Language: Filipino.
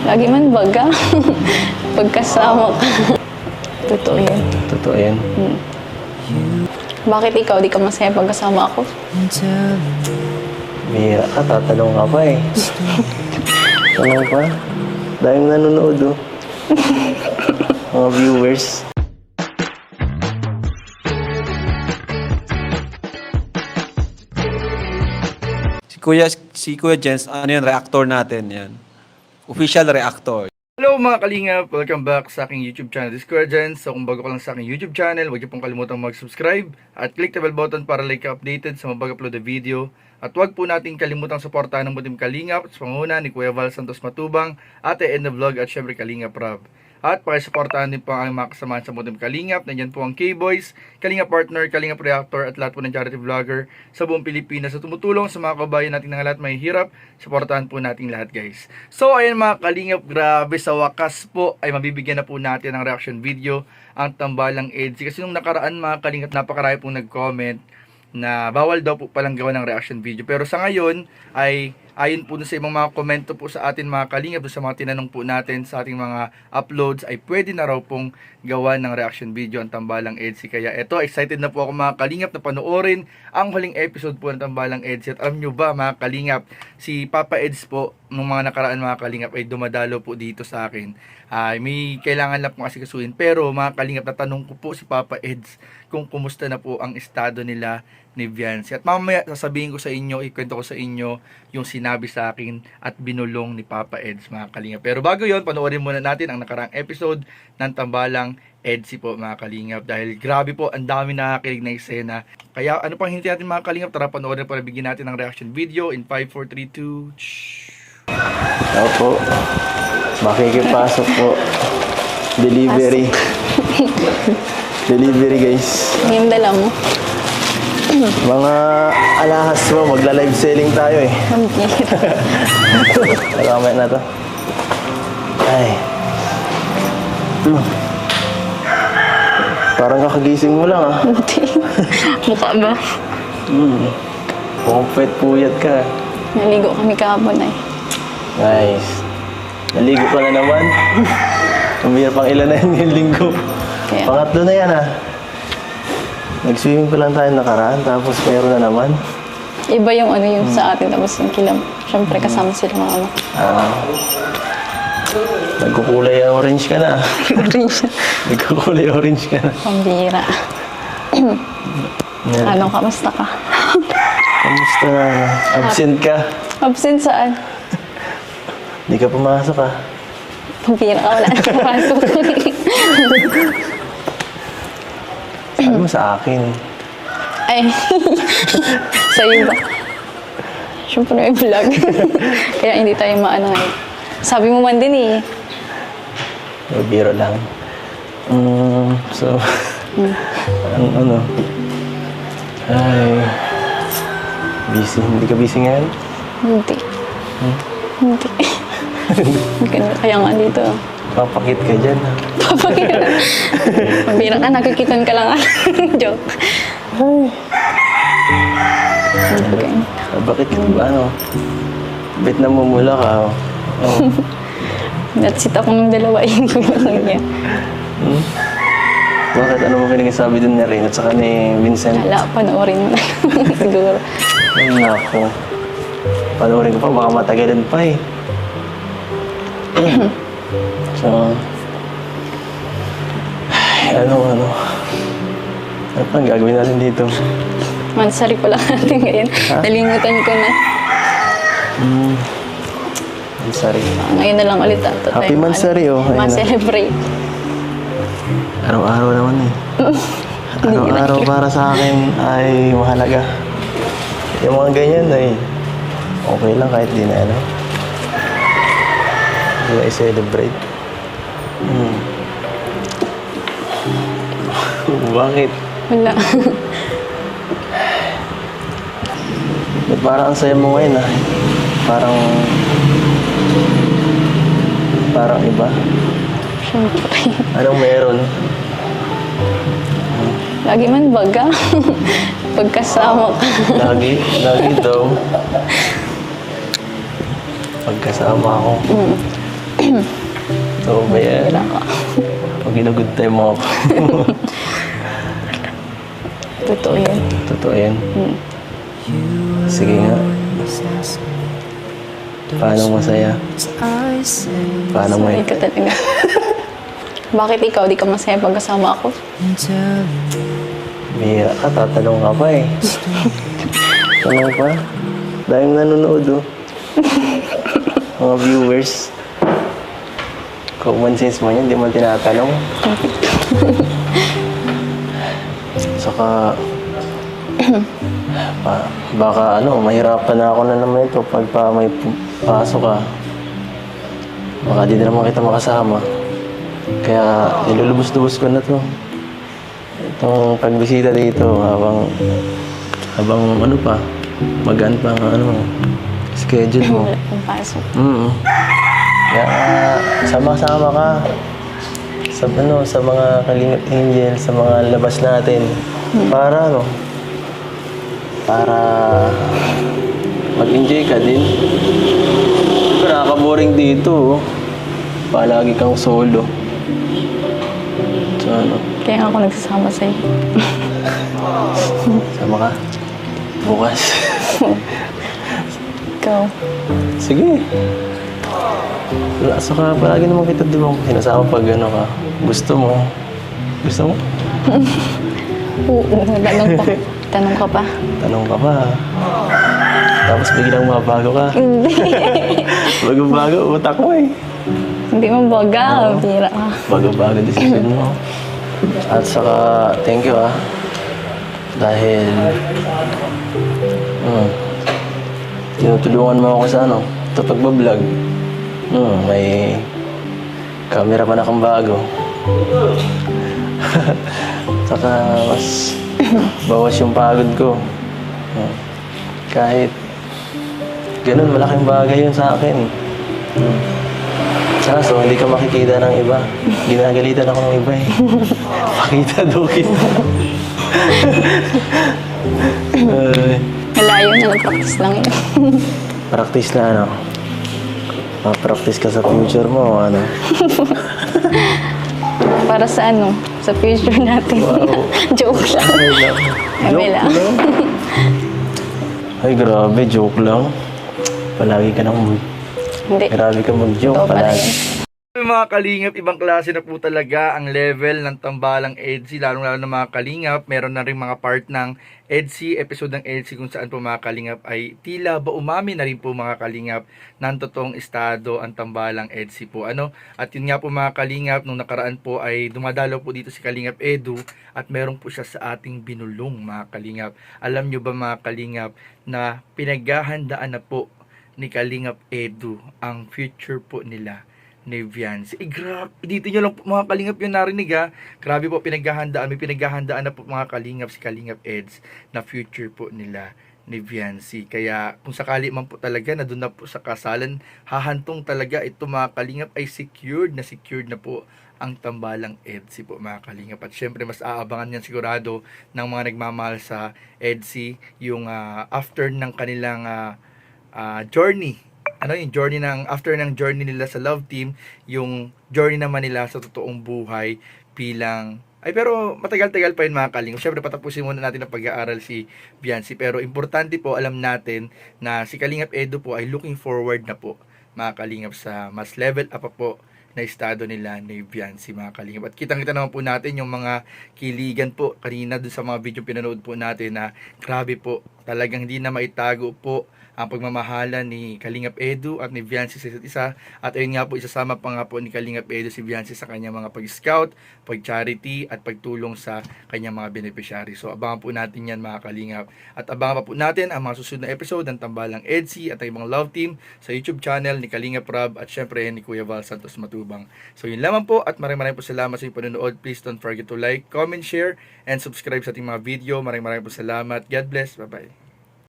Lagi man baga. Pagkasama ka. Totoo yan. Totoo yan. Bakit ikaw di ka masaya pagkasama ako? Bihira ka, tatanong ka pa eh. Tanong pa? Dahil nanonood oh. Mga viewers. Si Kuya Jens, ano yan, reactor natin yan. Official reactor. Hello mga kalingap! Welcome back sa aking YouTube channel, This is Kuya Jens. So kung bago ka lang sa aking YouTube channel, huwag niyo pong kalimutang mag-subscribe at click the bell button para like updated sa mga bago-upload na video. At huwag po natin kalimutang suportahan ng Butim Kalingap sa panguna ni Kuya Val Santos Matubang, Ate Edna Vlog at syempre Kalingap Rob. At pakisuportahan din po ang mga kasamahan sa Butim Kalingap. Nandiyan po ang K-Boys, Kalingap Partner, Kalingap Reactor at lahat po ng charity vlogger sa buong Pilipinas na tumutulong sa mga kabayan natin na lahat may hirap. Suportahan po natin lahat guys. So ayan mga Kalingap, grabe sa wakas po ay mabibigyan na po natin ng reaction video ang Tambalang EDSI. Kasi nung nakaraan mga Kalingap, napakarami pong nag-comment na bawal daw po palang gawa ng reaction video. Pero sa ngayon ay ayon po sa ibang mga komento po sa atin mga Kalingap, sa mga tinanong po natin sa ating mga uploads, ay pwede na raw pong gawa ng reaction video ang Tambalang EDSI. Kaya eto, excited na po ako mga Kalingap na panoorin ang huling episode po ng Tambalang EDSI. At alam nyo ba mga Kalingap, si Papa Eds po nung mga nakaraan mga Kalingap ay dumadalo po dito sa akin. May kailangan lang pong asikasuhin. Pero mga Kalingap, natanong ko po si Papa Eds kung kumusta na po ang estado nila ni Viancy. At mamaya sasabihin ko sa inyo, ikwento ko sa inyo yung sinabi sa akin at binulong ni Papa Eds mga Kalingap. Pero bago yon, panoorin muna natin ang nakarang episode ng Tambalang EDSI po mga Kalingap. Dahil grabe po, ang dami nakakilig na eksena. Kaya ano pang hintay natin mga Kalingap, tara panoorin para bigyan natin ng reaction video in 5, 4, 3, 2... Ako po. Makikipasok po. Delivery. Delivery guys. Yung dala mo. Mga alahas mo, magla-live selling tayo eh. Ang bihira. Magamit na to. Ay. Parang kakagising mo lang ah. Hindi. Mukha ba? Mukhang puyat ka. Naligo kami kahapon ay. Nice. Naligo ka na naman. Kumira pang ilan na yun ngayong linggo. Kaya, Pangatlo na yan ah. Nag-swimming pa lang tayo nakaraan, tapos meron na naman. iba yung ano yung sa atin, tapos yung kilam. Siyempre kasama sila mga ano. Nagkukulay orange ka na. Nagkukulay orange ka na. Pambira. Ano, kamusta ka? Kamusta na? Absent ka? Absent saan? Di ka pumasok ah. Pambira ka, wala na pumasok. Sabi mo sa akin. Ay, sa'yo ba? Siyempre may vlog. Kaya hindi tayo maano ngayon. Sabi mo man din eh. Biro lang. So, ano? Ay, busy. Hindi ka busy ngayon? Hindi. Hindi. Kaya nga dito. Papakit ka dyan ah. Papakita. Pambira ka, nakikitan ka lang. Joke. Okay. Bakit ano? Bet na mumula ka oh. Natsit ako ng dalawa yung gulang niya. Bakit? Ano mo pinagsasabi dun ni Rain at saka ni Vincent? Wala, panoorin mo na lang. Siguro. Ay, nako. Panoorin ko pa, baka matagalan pa eh. So, ano pang gagawin natin dito? Mansari ko lang natin ngayon. Nalimutan ko na. Sorry. Ngayon na lang ulit ato. Happy Mansari oh. Ayun na. Ma-celebrate. Araw-araw naman eh. Araw-araw para sa akin ay mahalaga. Yung mga ganyan ay okay lang kahit di na ano. Hindi na i-celebrate. Bakit? Wala. Ba't parang ang saya mo ngayon ah? Parang iba. Siyempre. Anong meron? Lagi man baga. Pagkasama ka. Lagi daw. Pagkasama ako. Oo ba yan? Bira ka. Pag ginagod tayo mga Totoo yan. Totoo yan. Sige nga. Paano masaya? Paano Sorry may... ka talaga. Bakit ikaw di ka masaya pag kasama ako? Bihira ka, tatanong ka pa eh. Tanong pa? Dahil nanonood oh. Mga viewers. Common sense mo yan, di mo tinatanong. Saka... baka mahirapan na ako na naman ito pagka may pasok ka. Baka di na naman kita makasama. Kaya nilulubos-lubos ko na to. Itong pagbisita dito habang magaan pa ang schedule mo. Wala kang pasok. Kaya sama-sama ka sa mga Kalingap Angel, sa mga labas natin. Para mag-enjoy ka din. Pero nakaka-boring dito. Palagi kang solo. So Kaya nga ako nagsasama sa'yo. sama ka. Bukas. Ikaw. Sige. Saka palagi naman kita di ba sinasama pag ka. Gusto mo. Gusto mo? Oo, tanong ka pa. Tanong ka pa. Tapos biglang mabago ka. Hindi. Bago-bago, utak mo eh. Hindi mo baga. Bira ka. Bago-bago decision mo. At saka, thank you dahil tinutulungan mo ako sa sa pagbablog. May camera pa na kang bago. Saka mas bawas yung pagod ko. Kahit ganun, malaking bagay yun sa akin. So, hindi ka makikita ng iba. Ginagalitan ako ng iba eh. Pakita daw kita. Malayo na, nag-practice lang yun. Practice na Ma-practice ka sa future mo, Para sa sa future natin. Wow. Joke lang. Joke lang. Ay, grabe, joke lang. Palagi ka nang... Hindi. Grabe ka mag-joke Totoo pala palagi. yun. Mga kalingap, ibang klase na po talaga ang level ng tambalang EDSI, lalong-lalo na mga kalingap. Meron na rin mga part ng EDSI, episode ng EDSI kung saan po mga kalingap ay tila ba umami na rin po mga kalingap ng totoong estado ang tambalang EDSI po. At yun nga po mga kalingap, nung nakaraan po ay dumadalaw po dito si Kalingap Edu at meron po siya sa ating binulong mga kalingap. Alam nyo ba mga kalingap na pinaghahandaan na po ni Kalingap Edu ang future po nila ni Viancy. Grabe, dito nyo lang po mga kalingap yung narinig Grabe po, pinaghahandaan. May pinaghahandaan na po mga kalingap si Kalingap Eds na future po nila ni Viancy. Kaya kung sakali man po talaga na doon na po sa kasalan, hahantong talaga ito mga kalingap ay secured na po ang tambalang EDSI po mga kalingap. At syempre mas aabangan yan sigurado ng mga nagmamahal sa EDSI yung after ng kanilang journey. Yung journey after ng journey nila sa love team, yung journey naman nila sa totoong buhay bilang pero matagal-tagal pa yun mga kalingap. Syempre patapusin muna natin ang pag-aaral si Viancy, pero importante po alam natin na si Kalingap Edu po ay looking forward na po mga kalingap sa mas level up pa po na estado nila ni Viancy mga kalingap. At kitang-kita naman po natin yung mga kiligan po kanina dun sa mga video pinanood po natin na grabe po, talagang hindi na maitago po ang pagmamahalan ni Kalingap Edu at ni Viancy sa isa't isa. At ayun nga po, isasama pa nga po ni Kalingap Edu si Viancy sa kanyang mga pag-scout, pag-charity at pagtulong sa kanyang mga beneficiary. So abangan po natin yan mga kalingap. At abangan pa po natin ang mga susunod na episode ng Tambalang EDSI at ang mga love team sa YouTube channel ni Kalingap Rob at syempre ni Kuya Val Santos Matubang. So yun lamang po at maraming po salamat sa inyong panonood. Please don't forget to like, comment, share, and subscribe sa ating mga video. Maraming po salamat. God bless. Bye-bye.